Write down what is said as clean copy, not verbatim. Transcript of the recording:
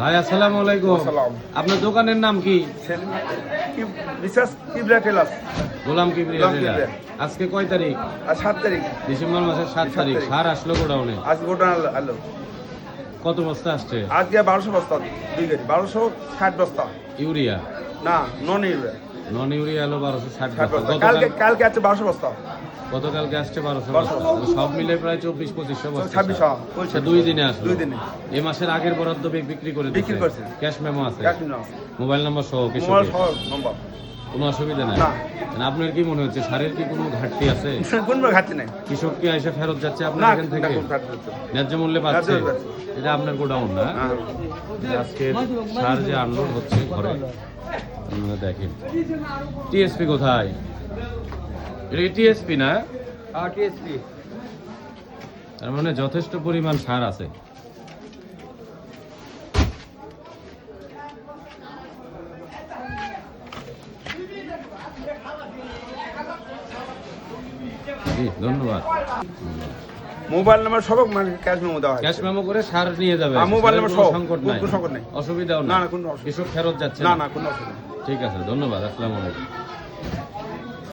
ভাই আসসালামু আলাইকুম। আপনার দোকানের নাম কি? গোলাম কিবরিয়া টেলার। আজকে কয় তারিখ? 7 তারিখ ডিসেম্বর মাসের 7 তারিখ। সার আসলো গোডাউনে। আজ গোডাউন আলো কত বস্তা আসছে? আজকে 1200 বস্তা, 2 গাড়ি 1260 বস্তা। ইউরিয়া না, নন ইউরিয়া। নন ইউরিয়া হলো 1260 বস্তা। কালকে আছে 1200 বস্তা। গতকালকে আসছে 1200 বস্তা। সব মিলে প্রায় 24-2500 বস্তা। 2600। 2 দিনে আসলো। 2 দিনে। এই মাসের আগের বরাদ্দ বিক্রি করে বিক্রি করছে। ক্যাশ মেমো আছে। ক্যাশ মেমো আছে। মোবাইল নাম্বার সহ কিছু মোবাইল সহ নম্বর। কোনো অসুবিধা নাই? না। মানে আপনার কি মনে হচ্ছে সারের কি কোনো ঘাটতি আছে? কোনো ঘাটতি নাই। কৃষক কি এসে ফেরত যাচ্ছে আপনার এখান থেকে? ন্যায্য মূল্যে পাচ্ছে? এটা আপনার গোডাউন না? আজকে সার যে আনলোড হচ্ছে ঘরে আপনারা দেখেন। টিএসপি কোথায়? এটা কি টিএসপি না? টিএসপি। তার মানে যথেষ্ট পরিমাণ সার আছে। জি, ধন্যবাদ। মোবাইল নাম্বার সব মানে ক্যাশ মেমো দেওয়া হয়। ক্যাশ মেমো করে সার নিয়ে যাবে। মোবাইল নাম্বার সব, সংকট নাই, কোনো সংকট নাই, অসুবিধাও না না। না কোনো অসুবিধা কৃষক ফেরত যাচ্ছে না, না কোনো অসুবিধা। ঠিক আছে, ধন্যবাদ। আসসালামু আলাইকুম।